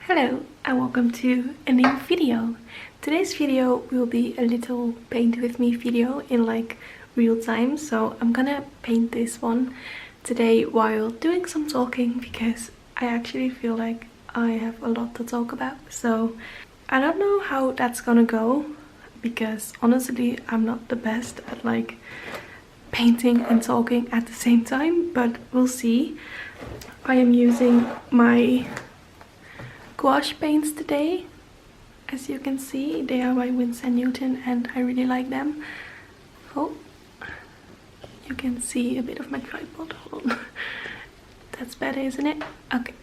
Hello and welcome to a new video. Today's video will be a little paint with me video in like real time, so I'm gonna paint this one today while doing some talking because I actually feel like I have a lot to talk about. So I don't know how that's gonna go because honestly I'm not the best at like painting and talking at the same time, but we'll see. I am using my gouache paints today. As you can see, they are by Winsor & Newton and I really like them. Oh, you can see a bit of my tripod. Hold on. That's better, isn't it? Okay.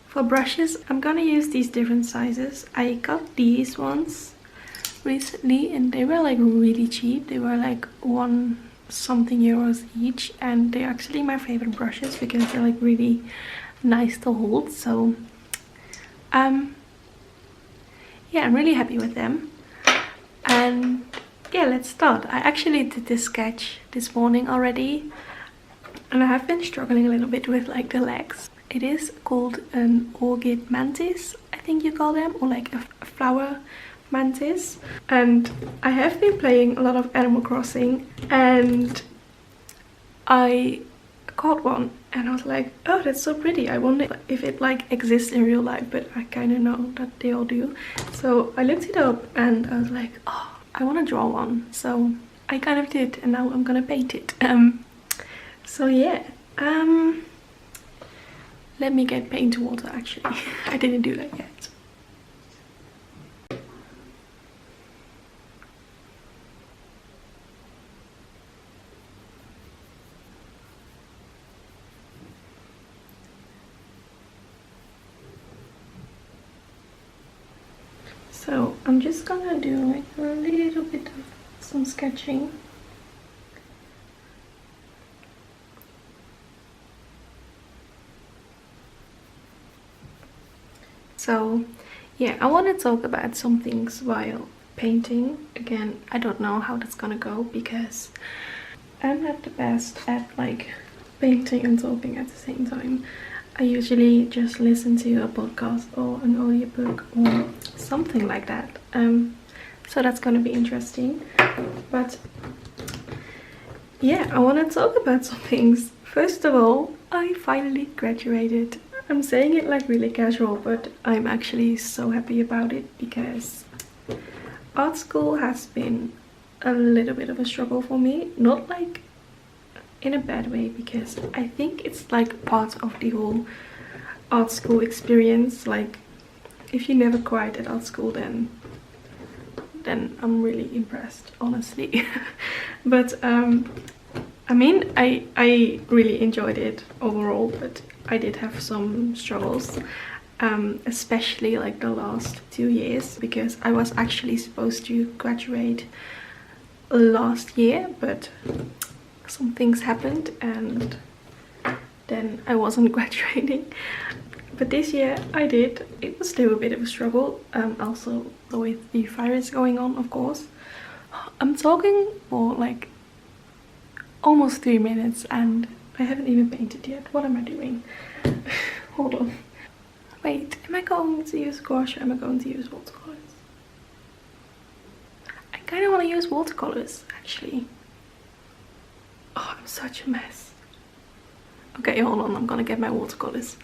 For brushes, I'm gonna use these different sizes. I got these ones recently and they were like really cheap. They were like €1 something each, and they're actually my favorite brushes because they're like really nice to hold. So yeah, I'm really happy with them. And yeah, let's start. I actually did this sketch this morning already and I have been struggling a little bit with like the legs. It is called an orchid mantis, I think you call them, or like a flower mantis. And I have been playing a lot of Animal Crossing and I caught one and I was like, oh, that's so pretty. I wonder if it like exists in real life, but I kind of know that they all do. So I looked it up and I was like, oh, I want to draw one. So I kind of did, and now I'm gonna paint it. So yeah, let me get paint water actually. I didn't do that yet. So I'm just gonna do like a little bit of some sketching. So yeah, I want to talk about some things while painting. Again, I don't know how that's gonna go because I'm not the best at like painting and talking at the same time. I usually just listen to a podcast or an audiobook or something like that. So that's gonna be interesting. But yeah, I want to talk about some things. First of all, I finally graduated. I'm saying it like really casual, but I'm actually so happy about it because art school has been a little bit of a struggle for me. Not like in a bad way, because I think it's like part of the whole art school experience. Like if you never cried at art school, then I'm really impressed, honestly. But I mean, I really enjoyed it overall, but I did have some struggles, especially like the last 2 years, because I was actually supposed to graduate last year, but some things happened and then I wasn't graduating. But this year I did. It was still a bit of a struggle, also with the virus going on, of course. I'm talking for like almost 3 minutes and I haven't even painted yet. What am I doing? Hold on. Wait, am I going to use gouache or am I going to use watercolors? I kind of want to use watercolors actually. Oh, I'm such a mess. Okay, hold on, I'm gonna get my watercolors.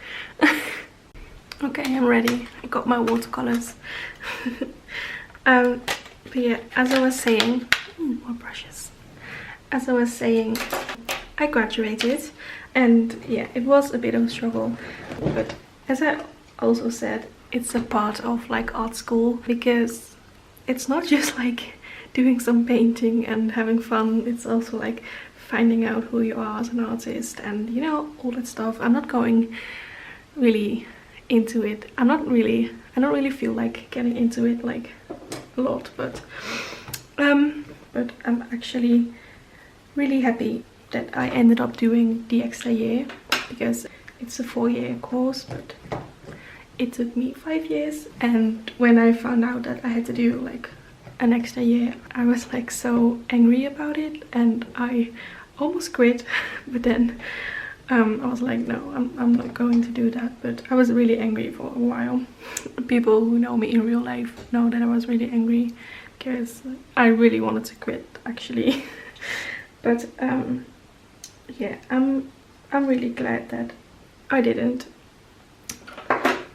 Okay, I'm ready. I got my watercolors. But yeah, as I was saying, more brushes. As I was saying, I graduated and yeah, it was a bit of a struggle. But as I also said, it's a part of like art school, because it's not just like doing some painting and having fun. It's also like finding out who you are as an artist and, you know, all that stuff. I'm not going really into it. I don't really feel like getting into it like a lot, but I'm actually really happy that I ended up doing the extra year, because it's a 4-year course, but it took me 5 years. And when I found out that I had to do like an extra year, I was like so angry about it and I almost quit. But then I was like, no, I'm not going to do that. But I was really angry for a while. People who know me in real life know that I was really angry because I really wanted to quit, actually. But yeah, I'm really glad that I didn't,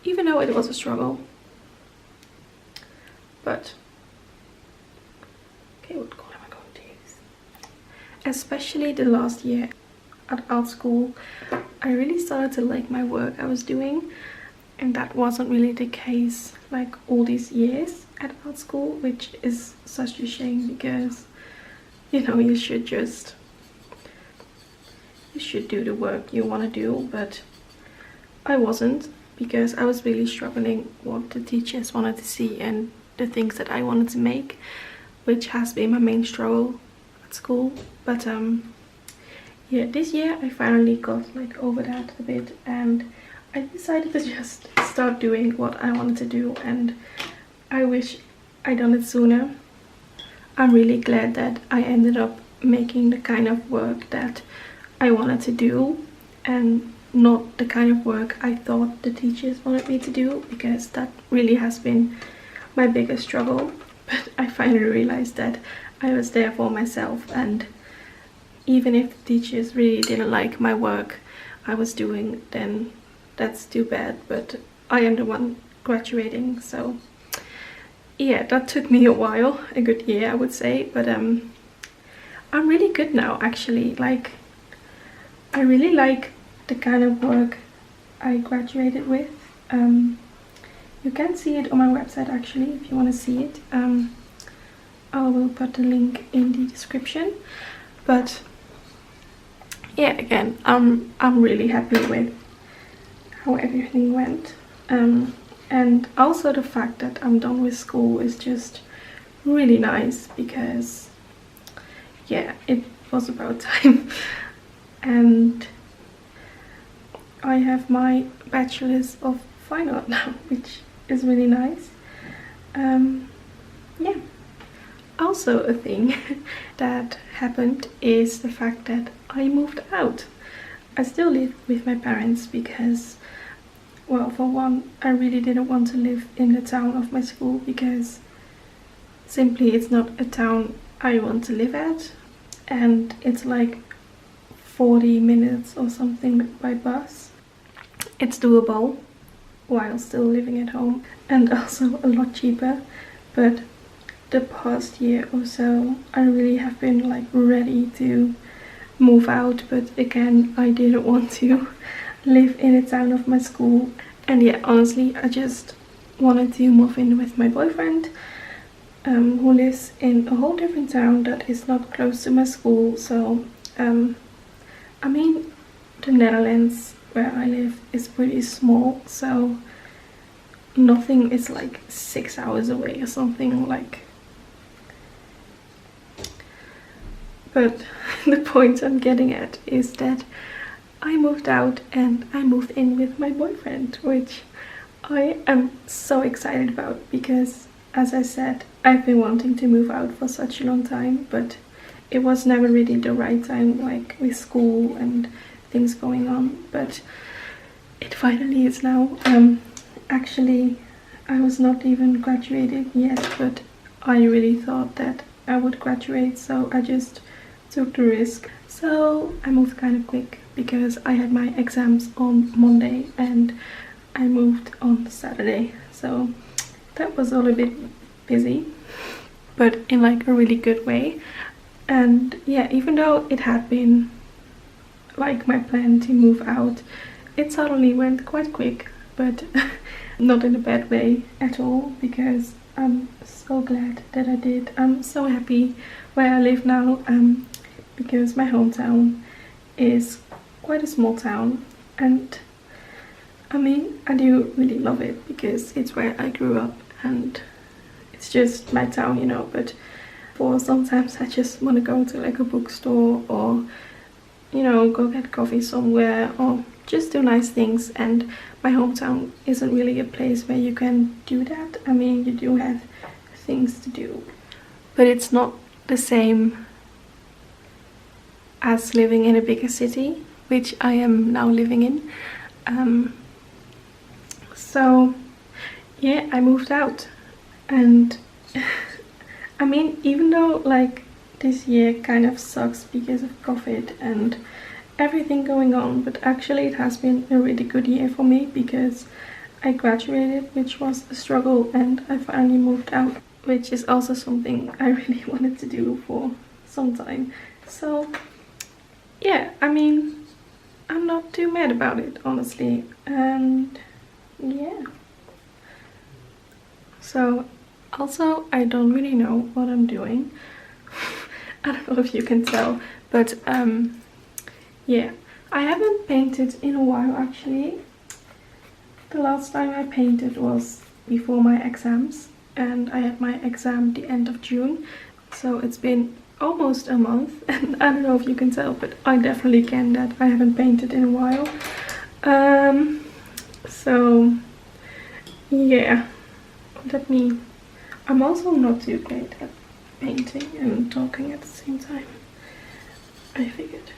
even though it was a struggle. But okay, what color am I going to use? Especially the last year at art school, I really started to like my work I was doing, and that wasn't really the case like all these years at art school, which is such a shame because, you know, you should do the work you want to do, but I wasn't, because I was really struggling what the teachers wanted to see and the things that I wanted to make, which has been my main struggle at school. But yeah, this year I finally got like over that a bit, and I decided to just start doing what I wanted to do, and I wish I'd done it sooner. I'm really glad that I ended up making the kind of work that I wanted to do and not the kind of work I thought the teachers wanted me to do, because that really has been my biggest struggle. But I finally realized that I was there for myself, and even if the teachers really didn't like my work I was doing, then that's too bad, but I am the one graduating. So yeah, that took me a while, a good year I would say, but I'm really good now actually. Like, I really like the kind of work I graduated with. You can see it on my website actually if you want to see it. I will put the link in the description. But yeah, again, I'm really happy with how everything went, and also the fact that I'm done with school is just really nice, because yeah, it was about time. And I have my bachelor's of fine art now, which is really nice. Yeah. Also a thing that happened is the fact that I moved out. I still live with my parents because, well, for one, I really didn't want to live in the town of my school, because simply it's not a town I want to live at, and it's like 40 minutes or something by bus. It's doable while still living at home, and also a lot cheaper. But the past year or so I really have been like ready to move out, but again I didn't want to live in the town of my school. And yeah, honestly, I just wanted to move in with my boyfriend, who lives in a whole different town that is not close to my school. So I mean, the Netherlands where I live is pretty small, so nothing is like 6 hours away or something like. But the point I'm getting at is that I moved out and I moved in with my boyfriend, which I am so excited about, because as I said, I've been wanting to move out for such a long time, but it was never really the right time, like with school and things going on. But it finally is now. Actually, I was not even graduated yet, but I really thought that I would graduate, so I just took the risk. So I moved kind of quick because I had my exams on Monday and I moved on Saturday, so that was all a bit busy, but in like a really good way. And yeah, even though it had been like my plan to move out, it suddenly went quite quick, but not in a bad way at all, because I'm so glad that I did. I'm so happy where I live now, because my hometown is quite a small town, and I mean, I do really love it because it's where I grew up and it's just my town, you know. But for sometimes I just want to go to like a bookstore, or you know, go get coffee somewhere, or just do nice things, and my hometown isn't really a place where you can do that. I mean, you do have things to do, but it's not the same as living in a bigger city. which I am now living in. So yeah, I moved out, and I mean, even though like this year kind of sucks because of COVID and everything going on, but actually it has been a really good year for me because I graduated, which was a struggle, and I finally moved out, which is also something I really wanted to do for some time. So yeah, I mean, I'm not too mad about it, honestly. And yeah, so also I don't really know what I'm doing. I don't know if you can tell, but yeah, I haven't painted in a while actually. The last time I painted was before my exams, and I had my exam the end of June, so it's been almost a month, and I don't know if you can tell, but I definitely can that I haven't painted in a while. So yeah, I'm also not too great at painting and talking at the same time, I figured.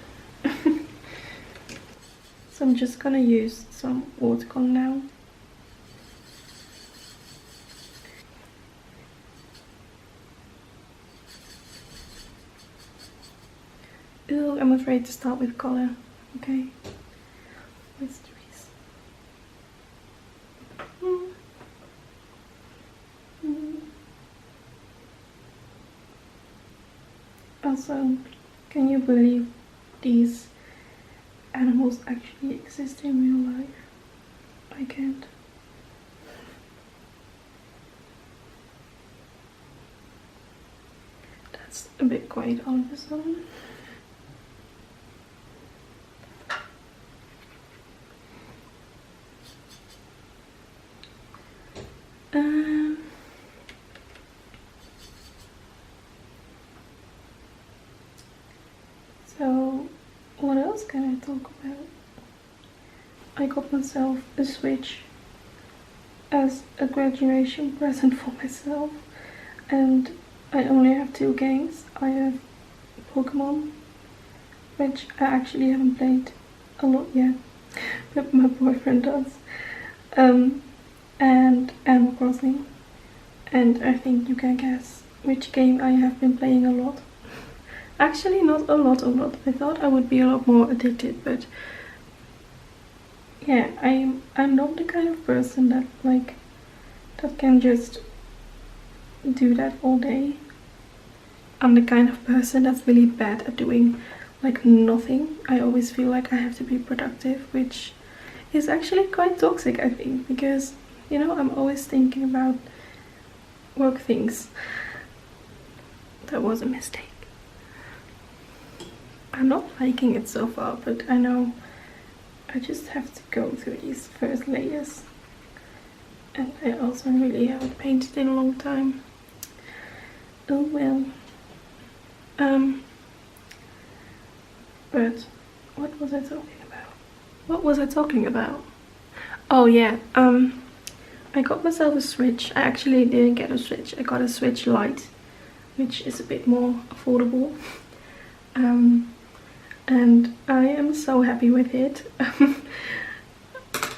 So I'm just gonna use some watercolor now. Ooh, I'm afraid to start with color. Okay. Mysteries. Also, can you believe these animals actually exist in real life? I can't. That's a bit quiet all of a sudden. So what else can I talk about? I got myself a Switch as a graduation present for myself, and I only have 2 games. I have Pokemon, which I actually haven't played a lot yet, but my boyfriend does, and Animal Crossing. And I think you can guess which game I have been playing a lot. Actually, not a lot. I thought I would be a lot more addicted, but yeah, I'm not the kind of person that can just do that all day. I'm the kind of person that's really bad at doing like nothing. I always feel like I have to be productive, which is actually quite toxic, I think, because you know, I'm always thinking about work things. That was a mistake. I'm not liking it so far, but I know I just have to go through these first layers. And I also really haven't painted in a long time. Oh well. But what was I talking about? What was I talking about? Oh yeah, I got myself a Switch. I actually didn't get a Switch. I got a Switch Lite, which is a bit more affordable. And I am so happy with it.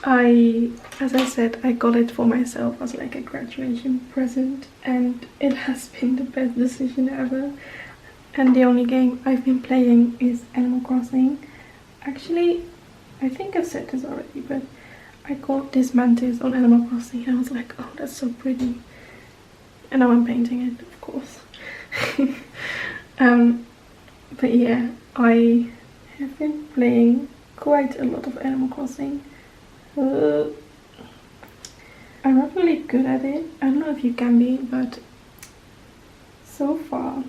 As I said, I got it for myself as like a graduation present, and it has been the best decision ever. And the only game I've been playing is Animal Crossing. Actually, I think I've said this already, but I got this mantis on Animal Crossing and I was like, oh, that's so pretty. And now I'm painting it, of course. But yeah, I have been playing quite a lot of Animal Crossing. I'm not really good at it. I don't know if you can be, but so far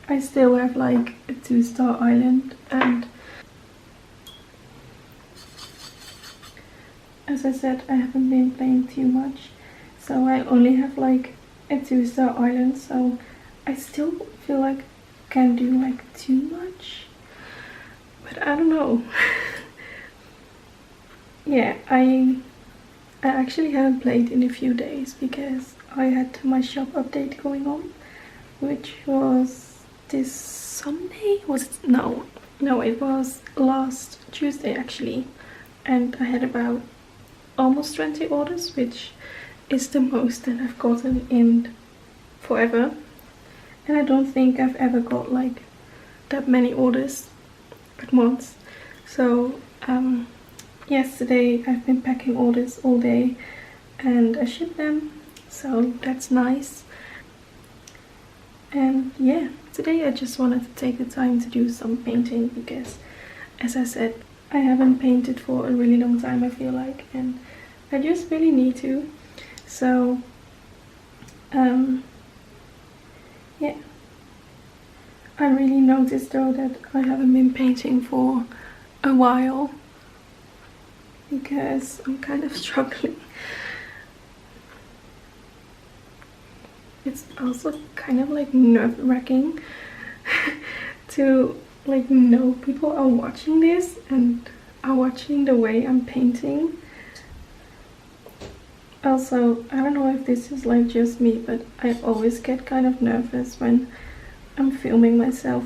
I still have like a 2-star island, and as I said, I haven't been playing too much, so I only have like a 2-star island, so I still feel like I can do like too much, but I don't know. Yeah, I actually haven't played in a few days because I had my shop update going on, which was this Sunday? Was it? No, No, it was last Tuesday actually, and I had about almost 20 orders, which is the most that I've gotten in forever. And I don't think I've ever got like that many orders at once. So yesterday I've been packing orders all day and I shipped them, so that's nice. And yeah, today I just wanted to take the time to do some painting because, as I said, I haven't painted for a really long time, I feel like, and I just really need to. So yeah, I really noticed though that I haven't been painting for a while because I'm kind of struggling. It's also kind of like nerve-wracking to like know people are watching this and are watching the way I'm painting. Also, I don't know if this is like just me, but I always get kind of nervous when I'm filming myself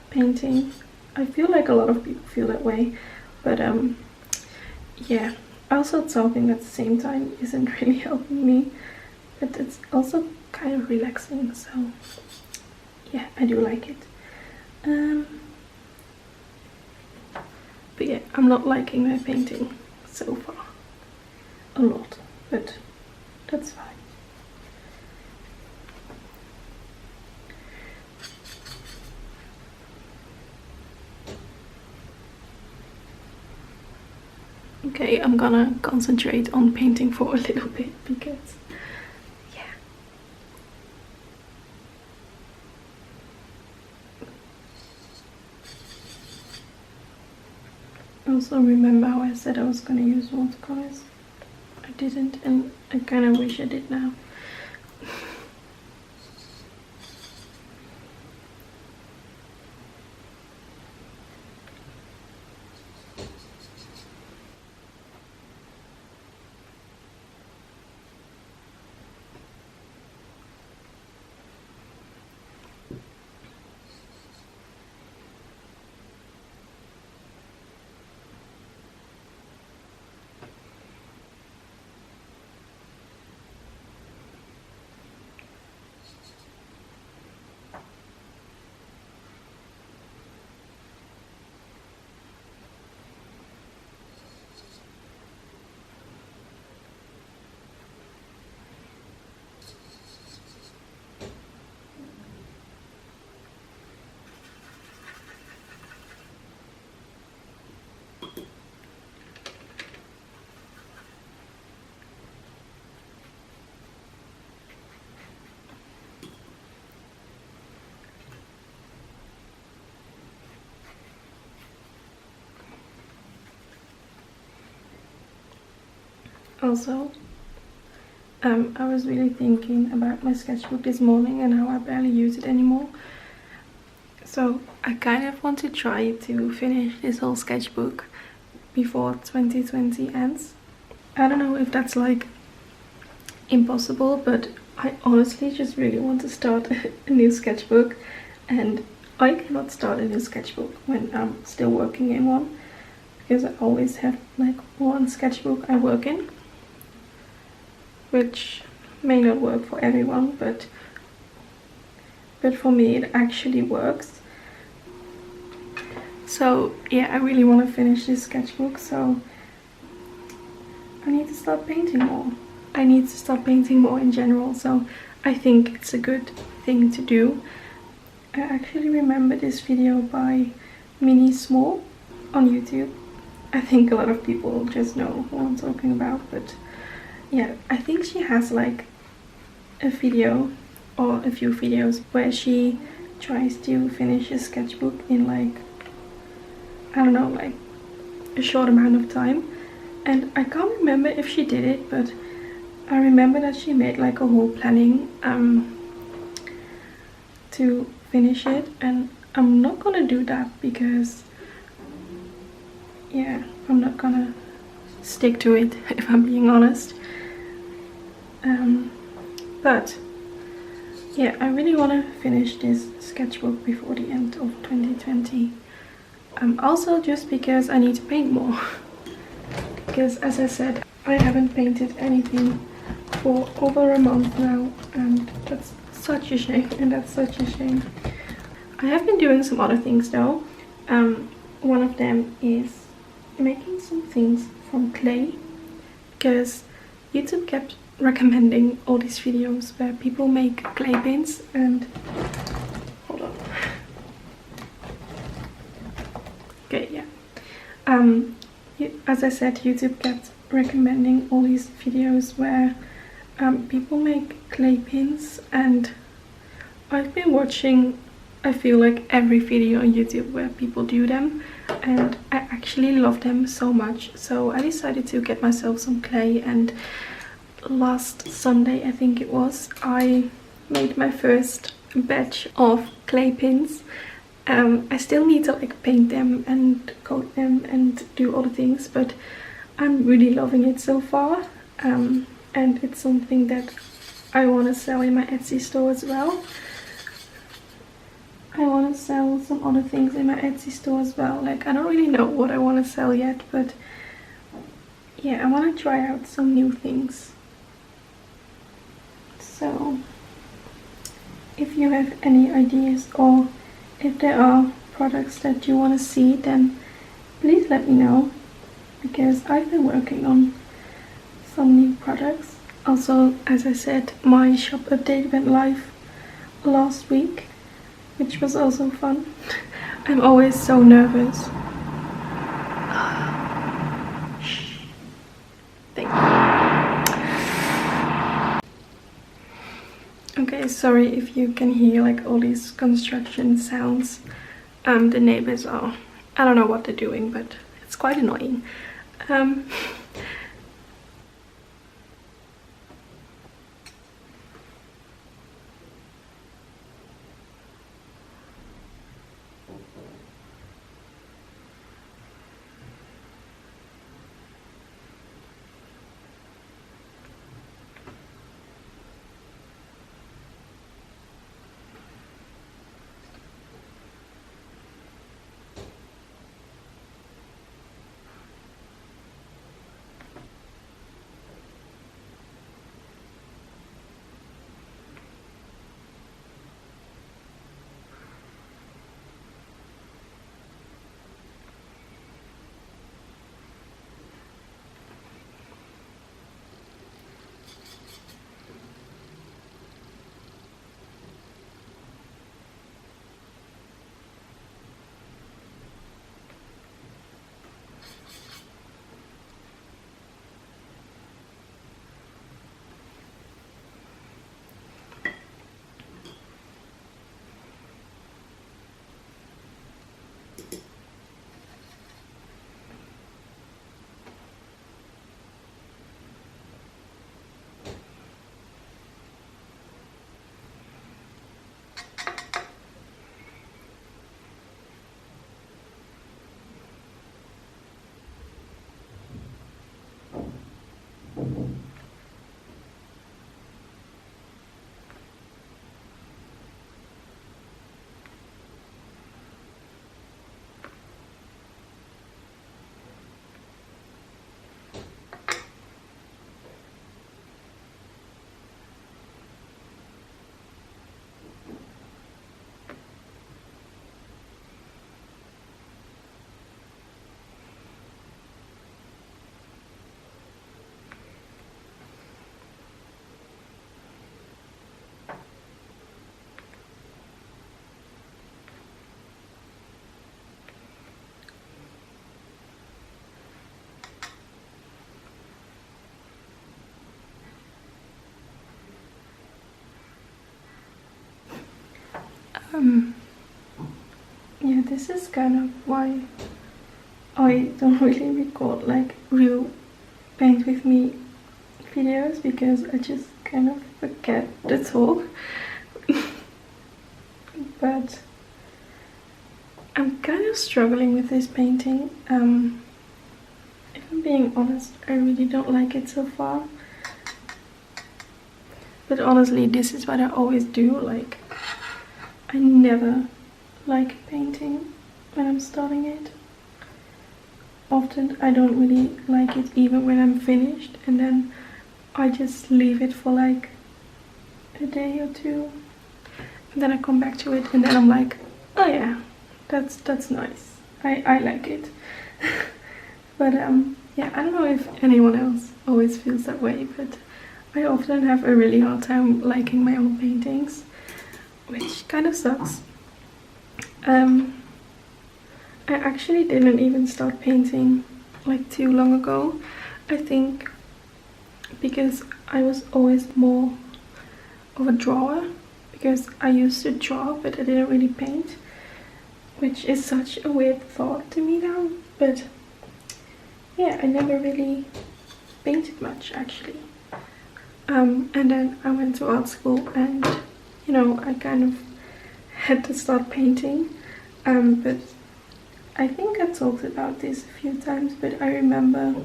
painting. I feel like a lot of people feel that way, but yeah, also talking at the same time isn't really helping me, but it's also kind of relaxing, so yeah, I do like it. But yeah, I'm not liking my painting so far a lot, but that's fine. Okay, I'm gonna concentrate on painting for a little bit because yeah. Also, remember how I said I was gonna use watercolors? I didn't, and I kind of wish I did now. Also, I was really thinking about my sketchbook this morning and how I barely use it anymore. So I kind of want to try to finish this whole sketchbook before 2020 ends. I don't know if that's like impossible, but I honestly just really want to start a new sketchbook, and I cannot start a new sketchbook when I'm still working in one because I always have like one sketchbook I work in, which may not work for everyone, but for me it actually works. So yeah, I really want to finish this sketchbook, so I need to start painting more. I need to start painting more in general, so I think it's a good thing to do. I actually remember this video by Mini Small on YouTube. I think a lot of people just know who I'm talking about, but yeah, I think she has like a video or a few videos where she tries to finish a sketchbook in like, I don't know, like a short amount of time. And I can't remember if she did it, but I remember that she made like a whole planning to finish it, and I'm not gonna do that because yeah, I'm not gonna stick to it if I'm being honest. But yeah, I really want to finish this sketchbook before the end of 2020. Also just because I need to paint more. Because as I said, I haven't painted anything for over a month now, and that's such a shame, I have been doing some other things though. One of them is making some things from clay, because YouTube kept recommending all these videos where people make clay pins, and hold on. Okay, yeah. As I said, YouTube kept recommending all these videos where people make clay pins, and I've been watching, I feel like, every video on YouTube where people do them, and I actually love them so much. So I decided to get myself some clay, and last Sunday, I think it was, I made my first batch of clay pins. I still need to like paint them and coat them and do all the things, but I'm really loving it so far. And it's something that I want to sell in my Etsy store as well. I want to sell some other things in my Etsy store as well. Like, I don't really know what I want to sell yet, but yeah, I want to try out some new things. So if you have any ideas, or if there are products that you want to see, then please let me know, because I've been working on some new products. Also, as I said, my shop update went live last week, which was also fun. I'm always so nervous. Thank you. Okay, sorry if you can hear like all these construction sounds. The neighbors are, I don't know what they're doing, but it's quite annoying. Yeah, this is kind of why I don't really record like real paint with me videos, because I just kind of forget the talk. But I'm kind of struggling with this painting. If I'm being honest, I really don't like it so far. But honestly, this is what I always do. Like, I never like painting when I'm starting it. Often I don't really like it even when I'm finished, and then I just leave it for like a day or two, and then I come back to it, and then I'm like, oh yeah, that's nice. I like it. But yeah, I don't know if anyone else always feels that way, but I often have a really hard time liking my own paintings, which kind of sucks. I actually didn't even start painting like too long ago. I think because I was always more of a drawer, because I used to draw but I didn't really paint, which is such a weird thought to me now. But yeah, I never really painted much actually. And then I went to art school, and you know, I kind of had to start painting. But I think I talked about this a few times, but I remember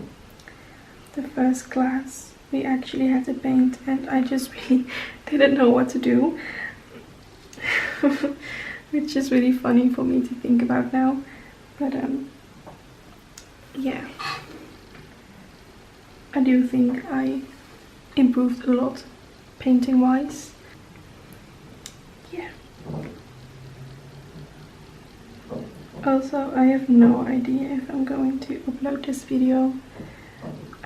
the first class we actually had to paint, and I just really didn't know what to do. Which is really funny for me to think about now. But yeah, I do think I improved a lot painting wise. Yeah. Also, I have no idea if I'm going to upload this video.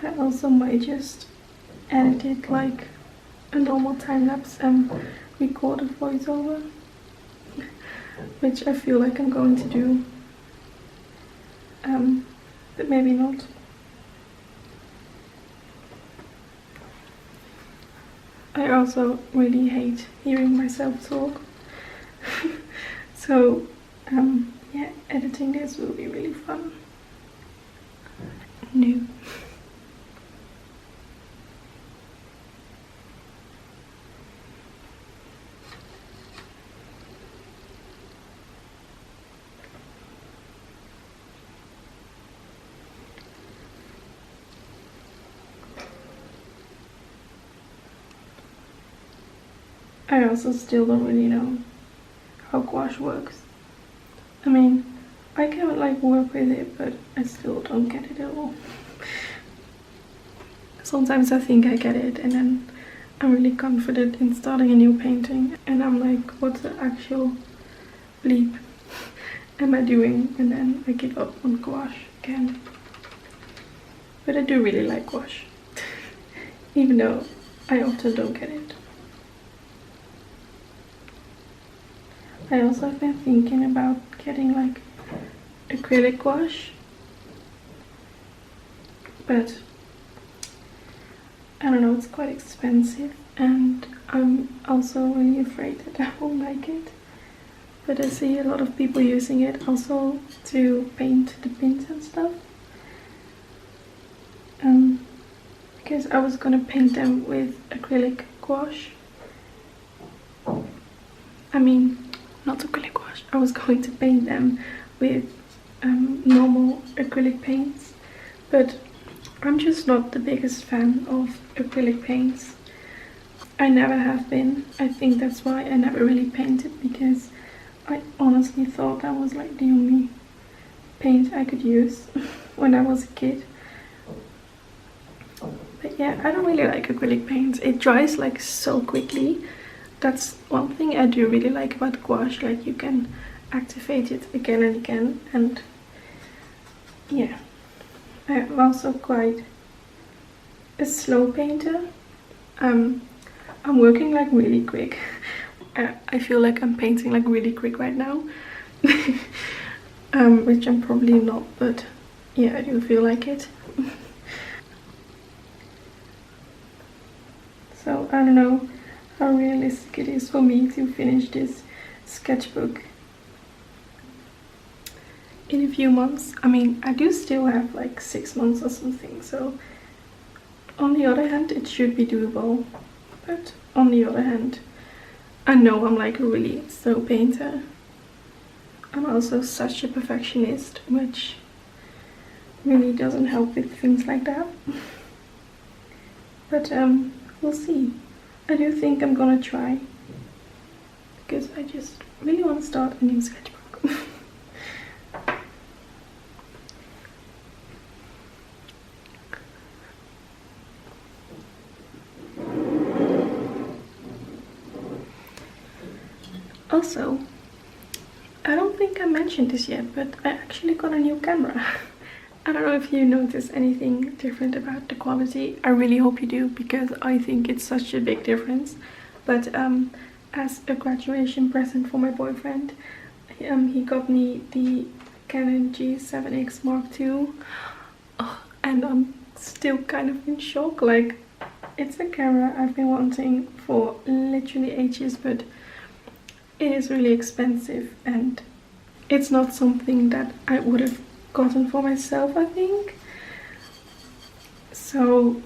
I also might just edit it like a normal time-lapse and record a voiceover, which I feel like I'm going to do, but maybe not. I also really hate hearing myself talk. So yeah, editing this will be really fun. New. I also still don't really know how gouache works. I mean, I can like work with it, but I still don't get it at all. Sometimes I think I get it, and then I'm really confident in starting a new painting, and I'm like, what the actual bleep am I doing? And then I give up on gouache again. But I do really like gouache, even though I often don't get it. I also have been thinking about getting like acrylic gouache, but I don't know, it's quite expensive, and I'm also really afraid that I won't like it. But I see a lot of people using it also to paint the pins and stuff. Because I was gonna paint them with acrylic gouache. I mean, not acrylic gouache. I was going to paint them with normal acrylic paints, but I'm just not the biggest fan of acrylic paints. I never have been. I think that's why I never really painted, because I honestly thought that was like the only paint I could use when I was a kid. But yeah, I don't really like acrylic paints. It dries like so quickly. That's one thing I do really like about gouache, like you can activate it again and again, and yeah. I'm also quite a slow painter. I'm working like really quick. I feel like I'm painting like really quick right now. Which I'm probably not, but yeah, I do feel like it. So I don't know how realistic it is for me to finish this sketchbook in a few months. I mean, I do still have like 6 months or something, so on the other hand it should be doable, but on the other hand I know I'm like a really slow painter. I'm also such a perfectionist, which really doesn't help with things like that. But we'll see. I do think I'm gonna try, because I just really want to start a new sketchbook. Also, I don't think I mentioned this yet, but I actually got a new camera. I don't know if you notice anything different about the quality. I really hope you do, because I think it's such a big difference. But as a graduation present for my boyfriend, he got me the Canon G7X Mark II. Oh, and I'm still kind of in shock. Like, it's a camera I've been wanting for literally ages, but it is really expensive and it's not something that I would have gotten for myself, I think. So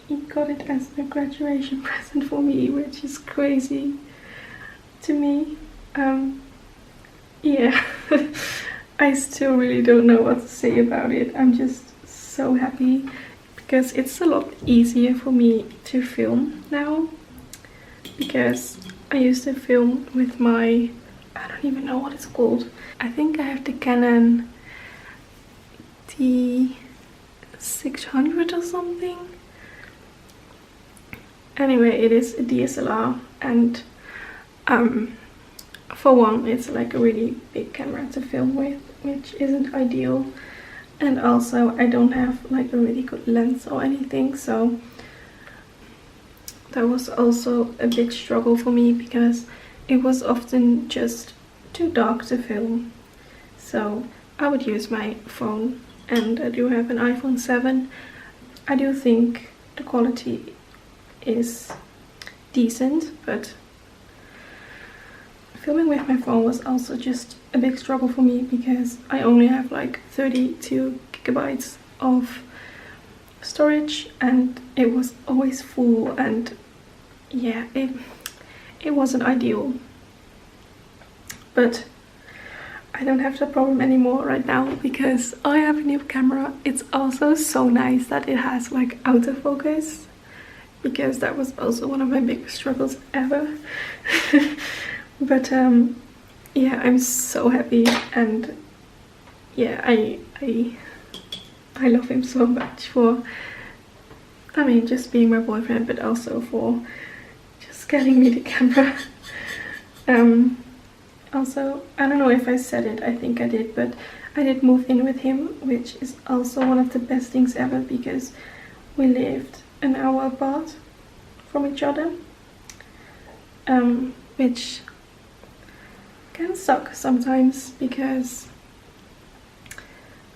he got it as a graduation present for me, which is crazy to me. Yeah, I still really don't know what to say about it. I'm just so happy because it's a lot easier for me to film now, because I used to film with my, I don't even know what it's called. I think I have the Canon T600 or something. Anyway, it is a DSLR, and for one, it's like a really big camera to film with, which isn't ideal. And also, I don't have like a really good lens or anything, so that was also a big struggle for me, because it was often just too dark to film. So I would use my phone, and I do have an iPhone 7. I do think the quality is decent, but filming with my phone was also just a big struggle for me, because I only have like 32 gigabytes of storage and it was always full, and yeah, it wasn't ideal. But I don't have that problem anymore right now, because I have a new camera. It's also so nice that it has like autofocus, because that was also one of my biggest struggles ever. But yeah, I'm so happy, and yeah, I love him so much for, I mean, just being my boyfriend, but also for just getting me the camera. Also, I don't know if I said it, I think I did, but I did move in with him, which is also one of the best things ever, because we lived an hour apart from each other, which can suck sometimes, because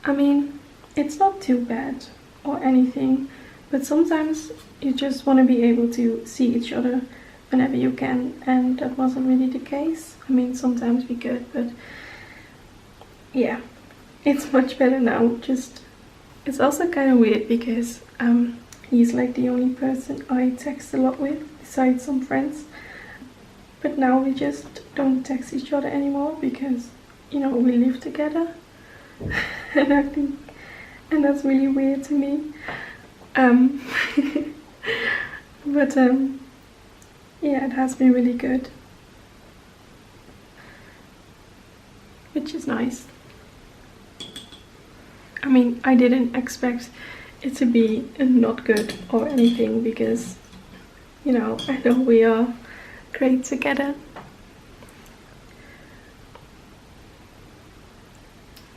I mean, it's not too bad or anything, but sometimes you just want to be able to see each other whenever you can, and that wasn't really the case. I mean, sometimes we could, but yeah, it's much better now. Just, it's also kind of weird, because he's like the only person I text a lot with, besides some friends. But now we just don't text each other anymore, because, you know, we live together. And I think, and that's really weird to me. But yeah, it has been really good, which is nice. I mean, I didn't expect it to be not good or anything, because, you know, I know we are great together.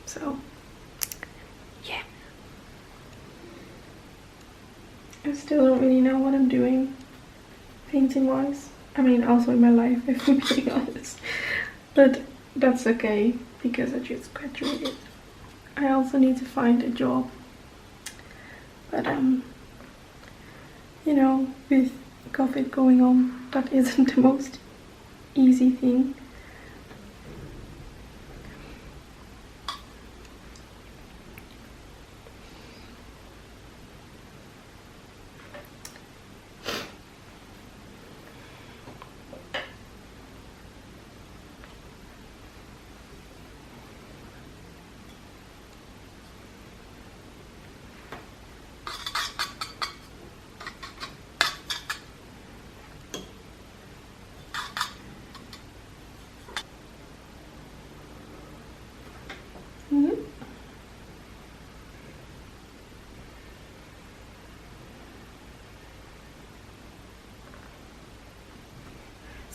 So yeah, I still don't really know what I'm doing painting wise. I mean, also in my life, if I'm being honest, but that's okay, because I just graduated. I also need to find a job, but you know, with COVID going on, that isn't the most easy thing.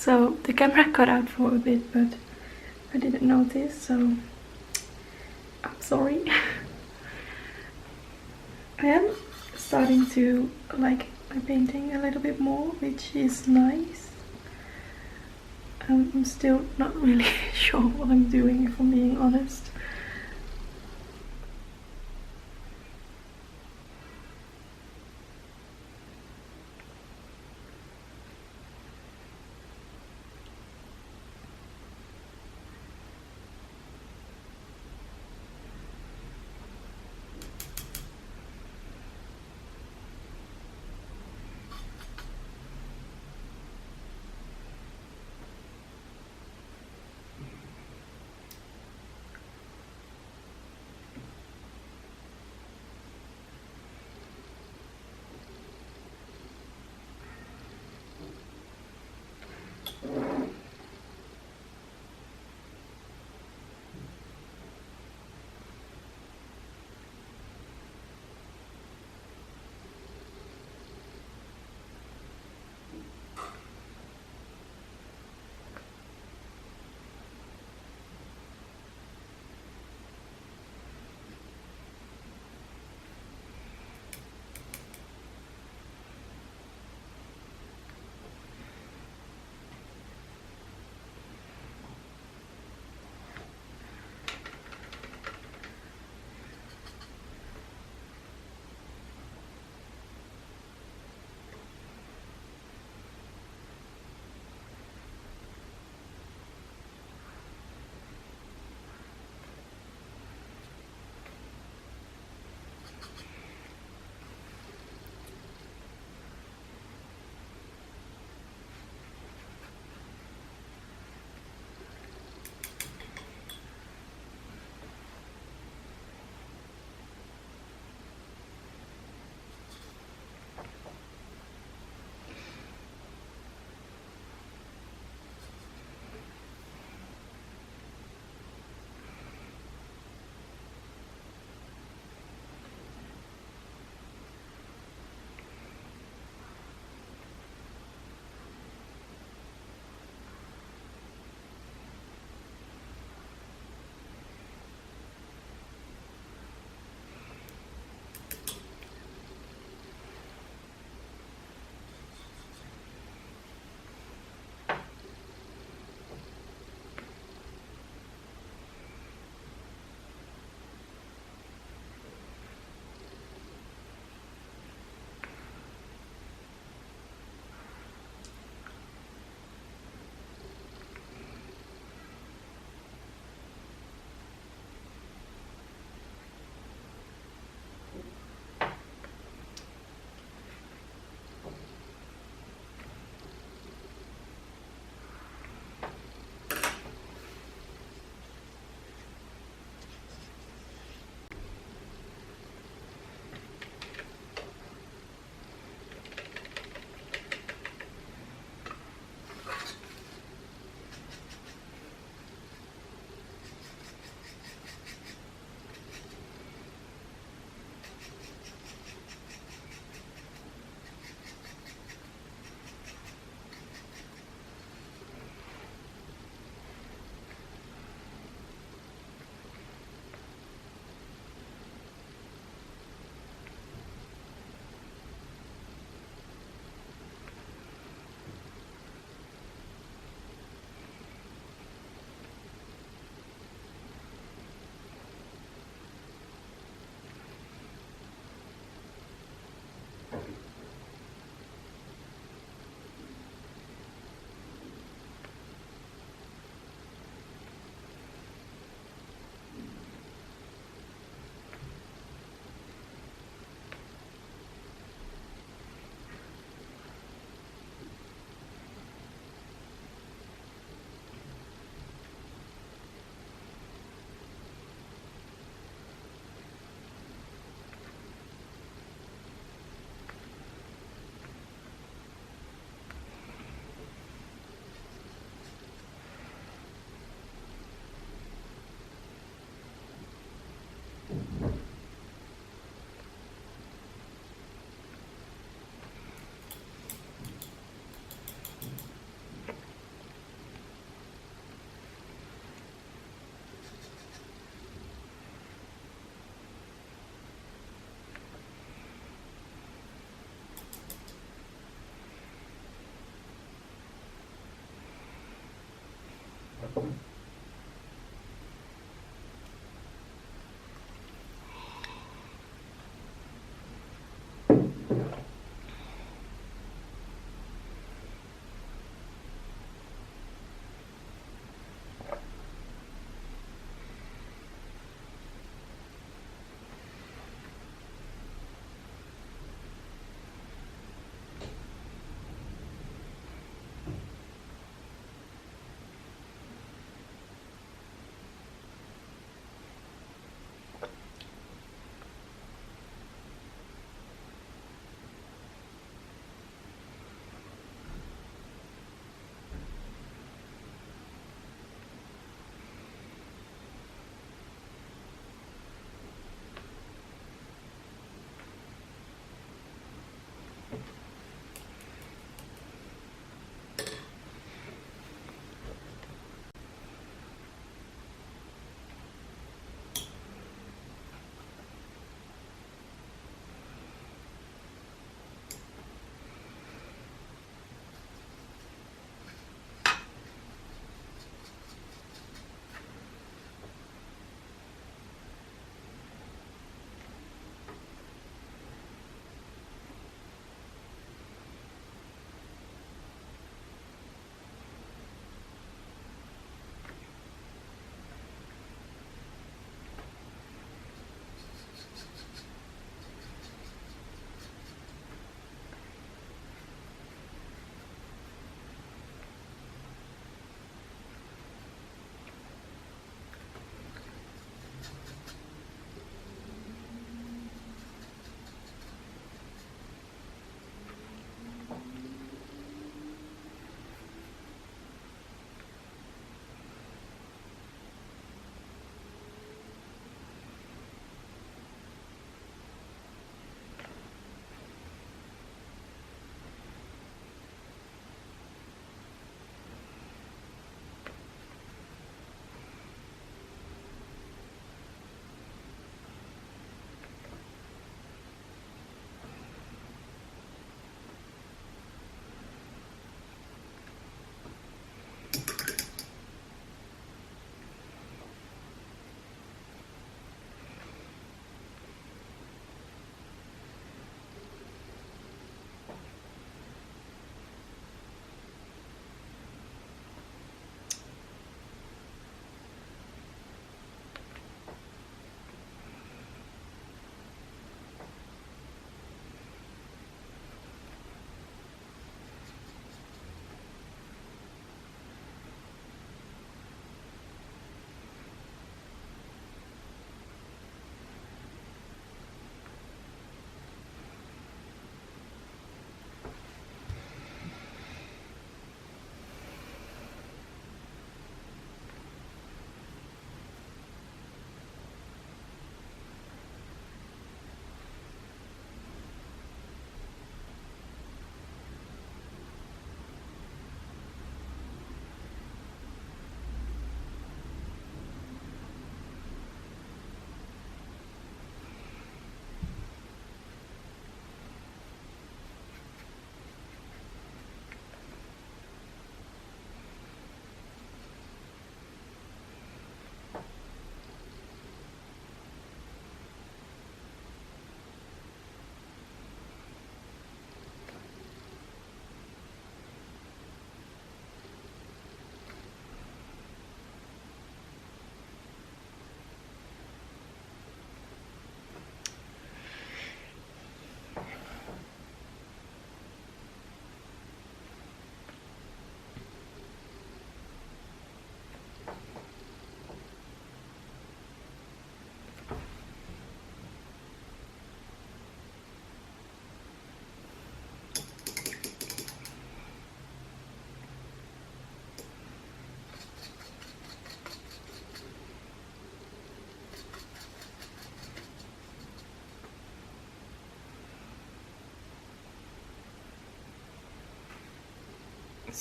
So the camera cut out for a bit, but I didn't notice, so I'm sorry. I am starting to like my painting a little bit more, which is nice. I'm still not really sure what I'm doing, if I'm being honest.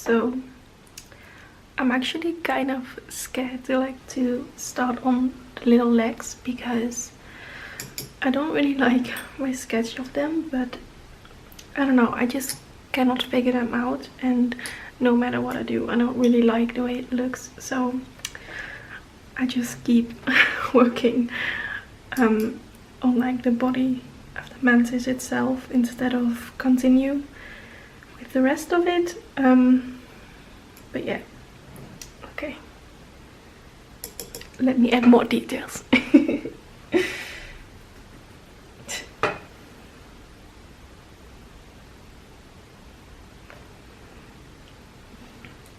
So I'm actually kind of scared to start on the little legs because I don't really like my sketch of them, but I don't know, I just cannot figure them out, and no matter what I do, I don't really like the way it looks, so I just keep working on like the body of the mantis itself instead of continue with the rest of it. But yeah, okay, let me add more details.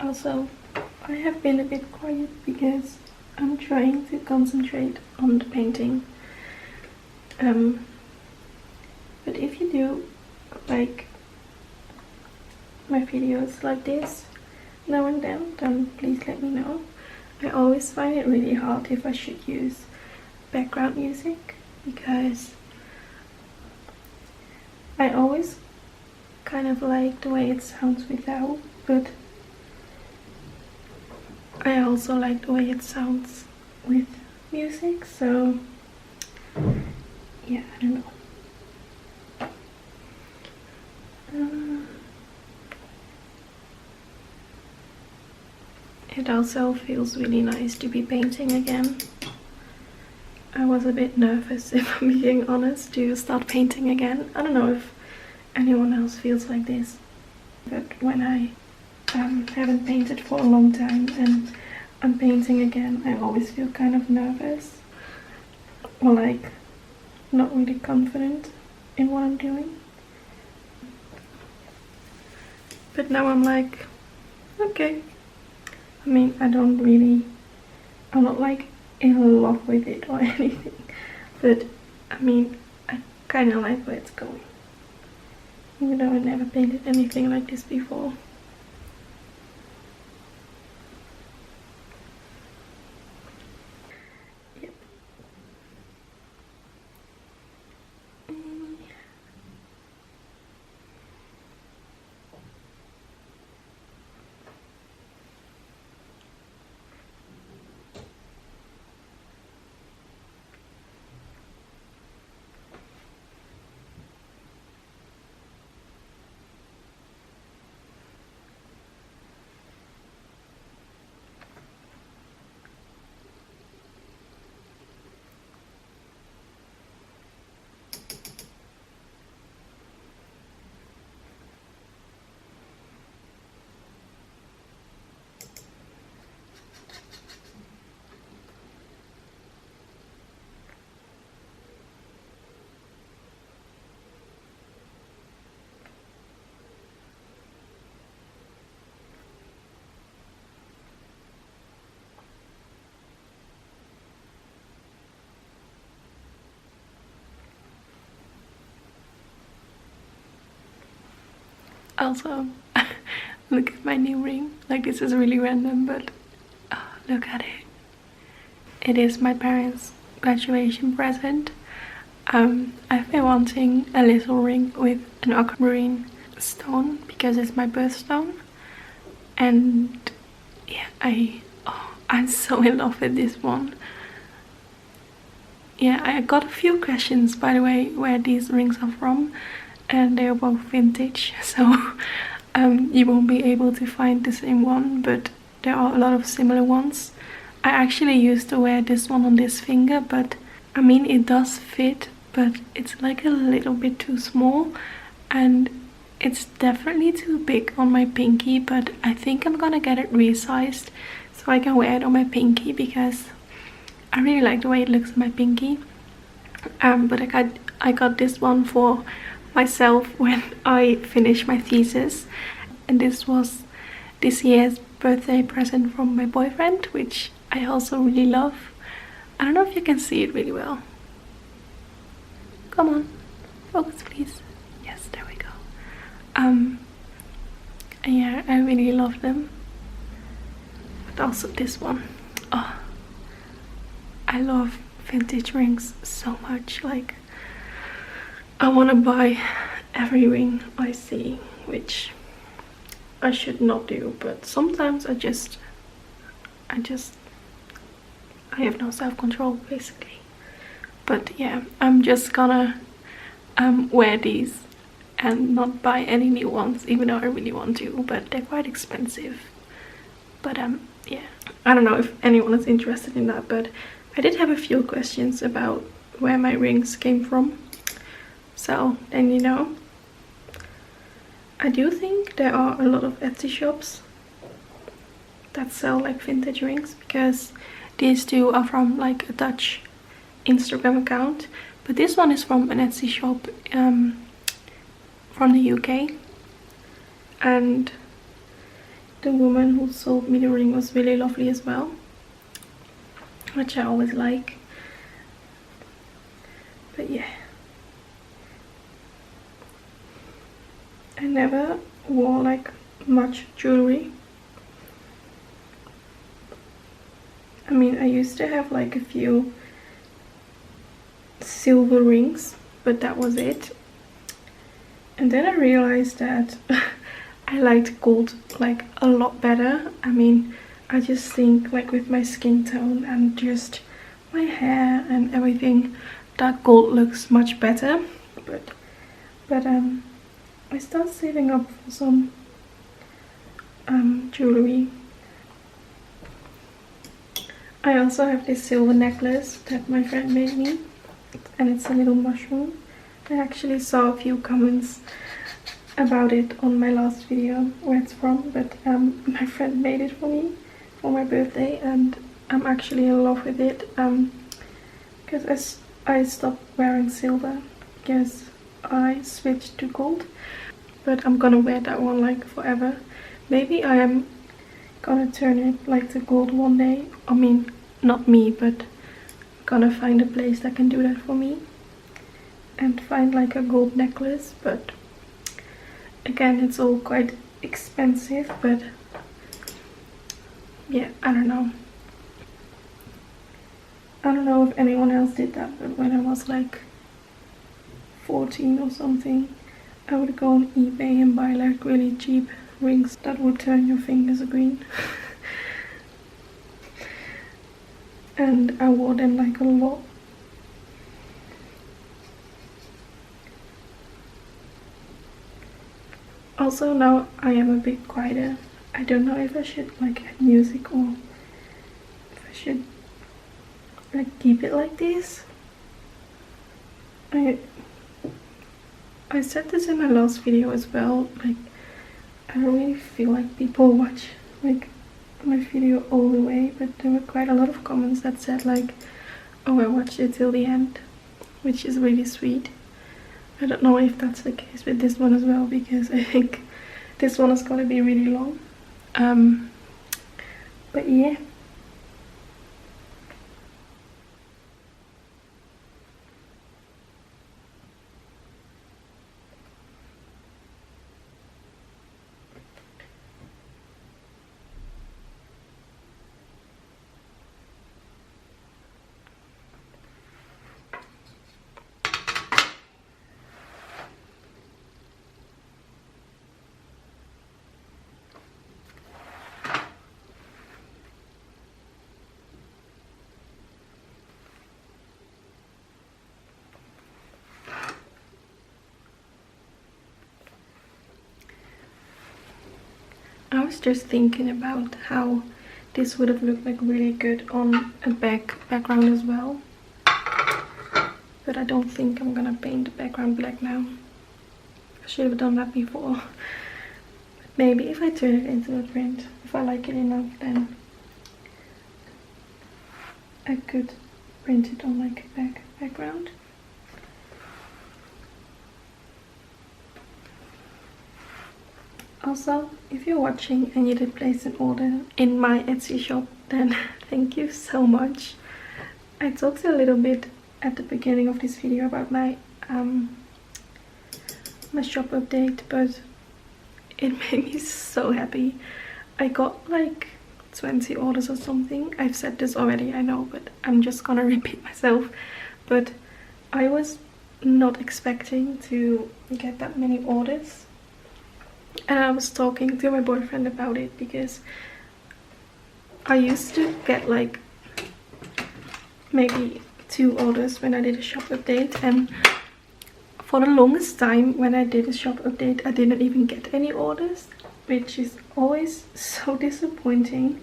Also, I have been a bit quiet because I'm trying to concentrate on the painting. But if you do like my videos like this now and then please let me know. I always find it really hard if I should use background music, because I always kind of like the way it sounds without, but I also like the way it sounds with music, so yeah, I don't know. It also feels really nice to be painting again. I was a bit nervous, if I'm being honest, to start painting again. I don't know if anyone else feels like this, but when I haven't painted for a long time and I'm painting again, I always feel kind of nervous, or like not really confident in what I'm doing. But now I'm like, okay. I mean, I'm not like in love with it or anything, but I mean, I kind of like where it's going, even though I never painted anything like this before. Yep. Also, look at my new ring. Like, this is really random, but look at it. It is my parents' graduation present. I've been wanting a little ring with an aquamarine stone because it's my birthstone, and yeah, I'm so in love with this one. Yeah, I got a few questions, by the way, where these rings are from, and they're both vintage, so you won't be able to find the same one, but there are a lot of similar ones. I actually used to wear this one on this finger, but I mean, it does fit, but it's like a little bit too small, and it's definitely too big on my pinky, but I think I'm gonna get it resized so I can wear it on my pinky, because I really like the way it looks on my pinky. But I got this one for myself when I finished my thesis, and this was this year's birthday present from my boyfriend, which I also really love. I don't know if you can see it really well. Come on, focus please. Yes, there we go. Yeah, I really love them. But also this one. Oh, I love vintage rings so much. Like, I want to buy every ring I see, which I should not do, but sometimes I have no self-control, basically. But yeah, I'm just gonna wear these and not buy any new ones, even though I really want to, but they're quite expensive. But yeah, I don't know if anyone is interested in that, but I did have a few questions about where my rings came from, so then you know. I do think there are a lot of Etsy shops that sell like vintage rings, because these two are from like a Dutch Instagram account, but this one is from an Etsy shop from the UK, and the woman who sold me the ring was really lovely as well, which I always like. But yeah, I never wore like much jewelry. I mean, I used to have like a few silver rings, but that was it. And then I realized that I liked gold like a lot better. I mean, I just think like with my skin tone and just my hair and everything, that gold looks much better. But I started saving up for some jewelry. I also have this silver necklace that my friend made me, and it's a little mushroom. I actually saw a few comments about it on my last video where it's from, but my friend made it for me for my birthday, and I'm actually in love with it, because I stopped wearing silver because I switched to gold, but I'm gonna wear that one like forever. Maybe I am gonna turn it like to gold one day. I mean, not me, but I'm gonna find a place that can do that for me and find like a gold necklace. But again, it's all quite expensive, but yeah, I don't know if anyone else did that, but when I was like 14 or something, I would go on eBay and buy like really cheap rings that would turn your fingers green. And I wore them like a lot. Also, now I am a bit quieter. I don't know if I should like add music or if I should like keep it like this. I said this in my last video as well, like I don't really feel like people watch like my video all the way, but there were quite a lot of comments that said like, oh, I watched it till the end, which is really sweet. I don't know if that's the case with this one as well, because I think this one is gonna be really long. But yeah. I was just thinking about how this would have looked like really good on a background as well. But I don't think I'm gonna paint the background black now. I should have done that before. But maybe if I turn it into a print, if I like it enough, then I could print it on like a background. Also, if you're watching and you did place an order in my Etsy shop, then thank you so much. I talked a little bit at the beginning of this video about my my shop update, but it made me so happy. I got like 20 orders or something. I've said this already, I know, but I'm just gonna repeat myself. But I was not expecting to get that many orders. And I was talking to my boyfriend about it, because I used to get like maybe 2 orders when I did a shop update, and for the longest time when I did a shop update, I didn't even get any orders, which is always so disappointing.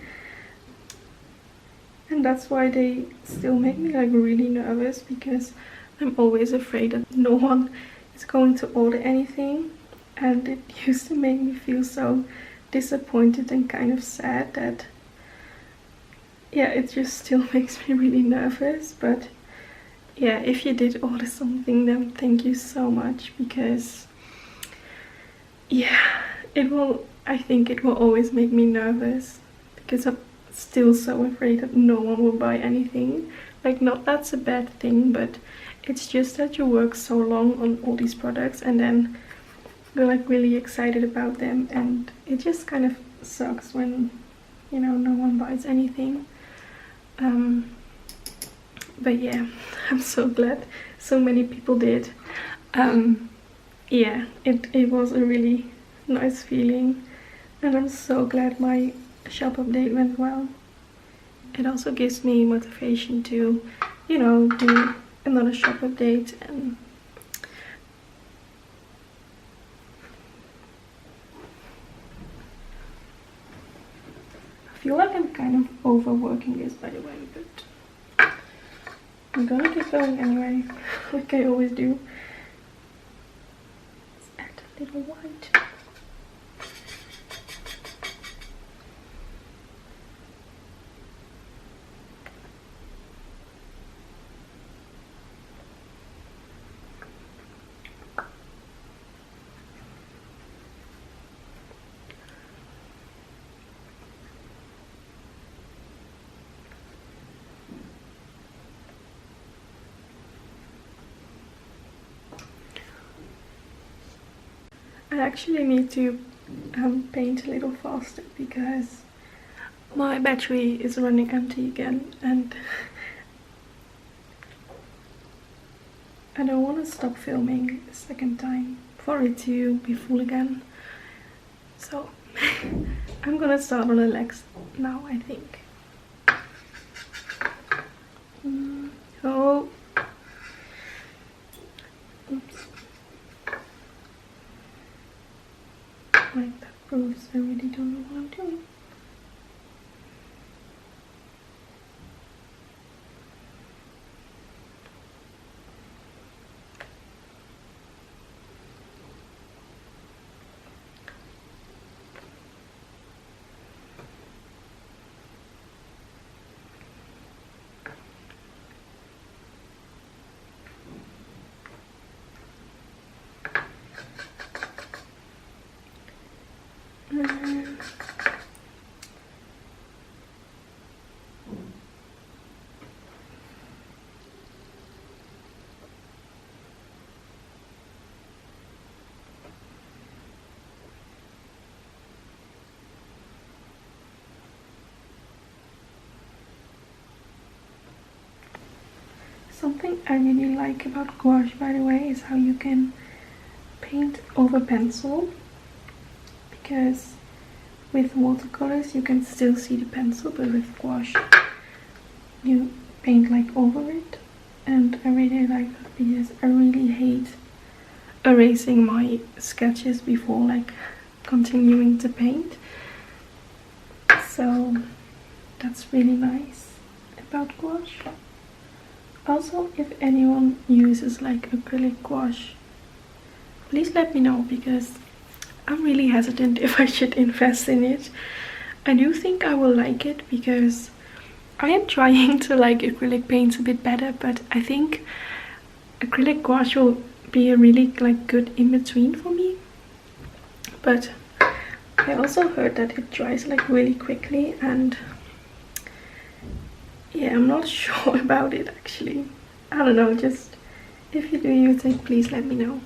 And that's why they still make me like really nervous, because I'm always afraid that no one is going to order anything. And it used to make me feel so disappointed and kind of sad that, yeah, it just still makes me really nervous. But yeah, if you did order something, then thank you so much, because yeah, I think it will always make me nervous, because I'm still so afraid that no one will buy anything. Like, not that's a bad thing, but it's just that you work so long on all these products and then you're like really excited about them, and it just kind of sucks when, you know, no one buys anything. But yeah, I'm so glad so many people did. Yeah, it was a really nice feeling, and I'm so glad my shop update went well. It also gives me motivation to, you know, do another shop update. And I feel like I'm kind of overworking this, by the way, but I'm gonna keep going anyway, like I always do. Let's add a little white. I actually need to paint a little faster, because my battery is running empty again, and I don't want to stop filming a second time for it to be full again. So I'm gonna start on the legs now, I think. Oh, oops. Like, that proves I really don't know what I'm doing. Something I really like about gouache, by the way, is how you can paint over pencil, because with watercolors you can still see the pencil, but with gouache you paint like over it. And I really like that, because I really hate erasing my sketches before like continuing to paint. So that's really nice about gouache. Also, if anyone uses like acrylic gouache, please let me know, because I'm really hesitant if I should invest in it. I do think I will like it, because I am trying to like acrylic paints a bit better, but I think acrylic gouache will be a really like good in-between for me. But I also heard that it dries like really quickly, and yeah, I'm not sure about it actually. I don't know, just if you do use it, please let me know.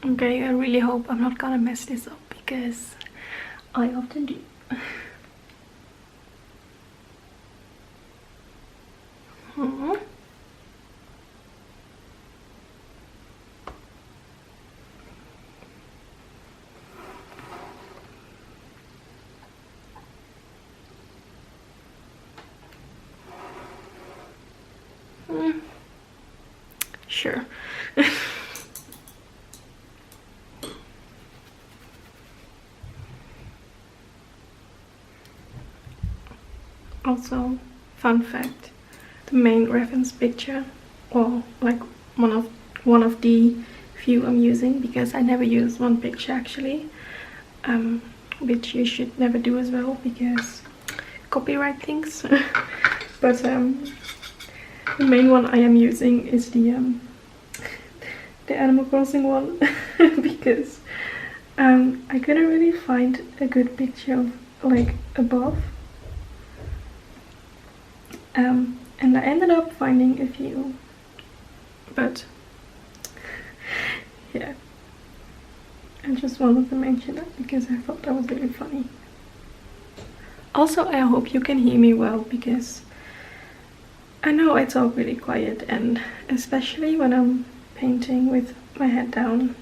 Okay, I really hope I'm not gonna mess this up because I often do. Hmm. Sure. Also, fun fact, the main reference picture, or like one of the few I'm using, because I never use one picture actually, which you should never do as well because copyright things. But the main one I am using is the Animal Crossing one because I couldn't really find a good picture of like above. And I ended up finding a few, but yeah, I just wanted to mention that because I thought that was really funny. Also, I hope you can hear me well because I know I talk really quiet, and especially when I'm painting with my head down,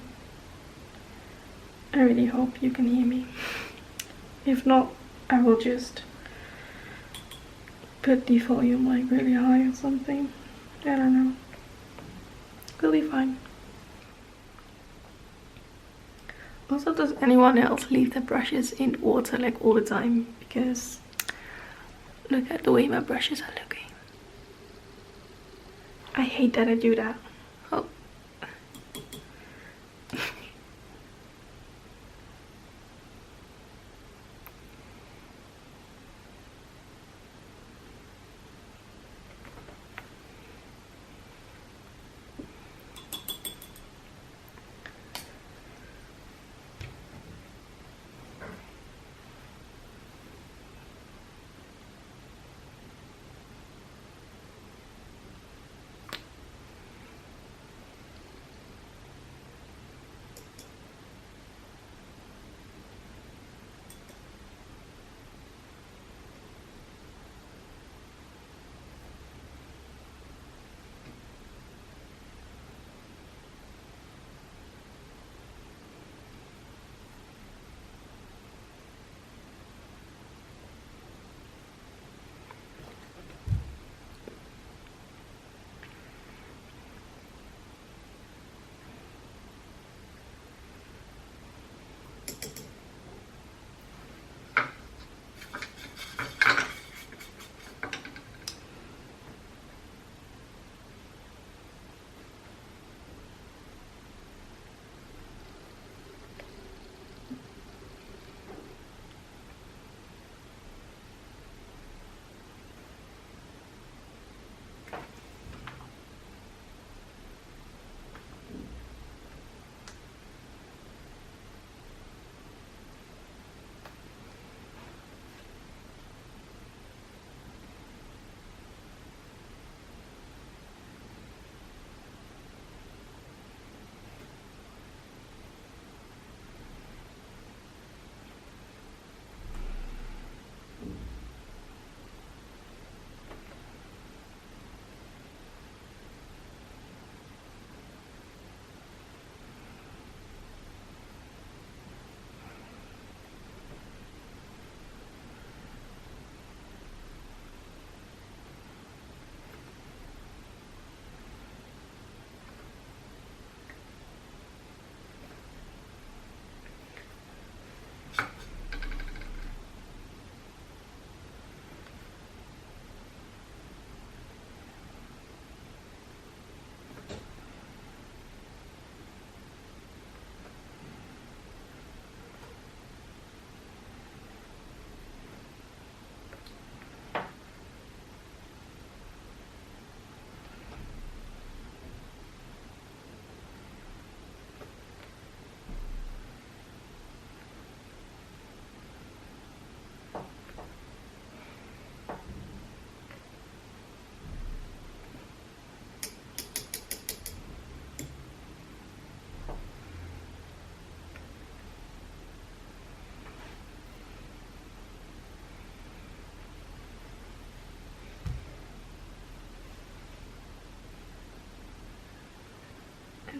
I really hope you can hear me. If not, I will just put the volume like really high or something. I don't know. It'll be fine. Also, does anyone else leave their brushes in water like all the time? Because look at the way my brushes are looking. I hate that I do that. Oh.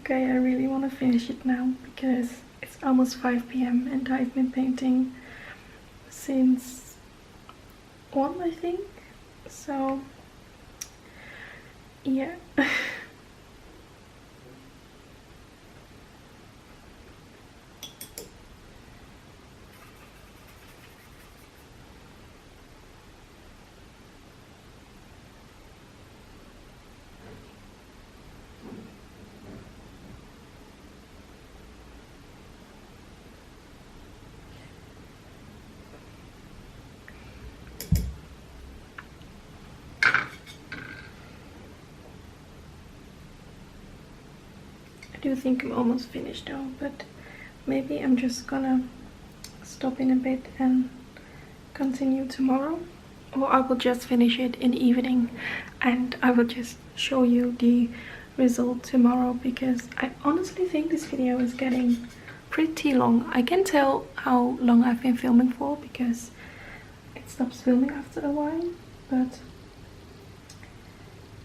Okay, I really want to finish it now because it's almost 5 p.m. and I've been painting since 1, I think. So, yeah. I do think I'm almost finished though, but maybe I'm just gonna stop in a bit and continue tomorrow, or I will just finish it in the evening and I will just show you the result tomorrow, because I honestly think this video is getting pretty long. I can tell how long I've been filming for because it stops filming after a while, but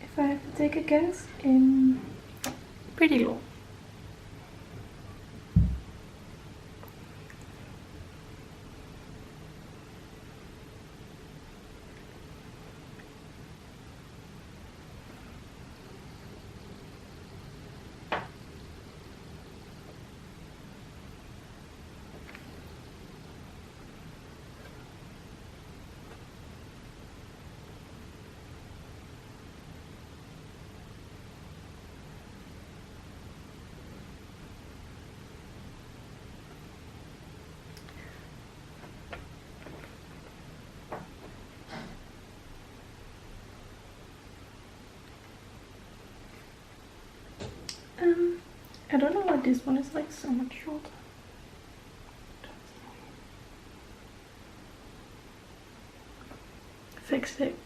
if I have to take a guess, in pretty long. I don't know why this one is like so much shorter. Fixed it.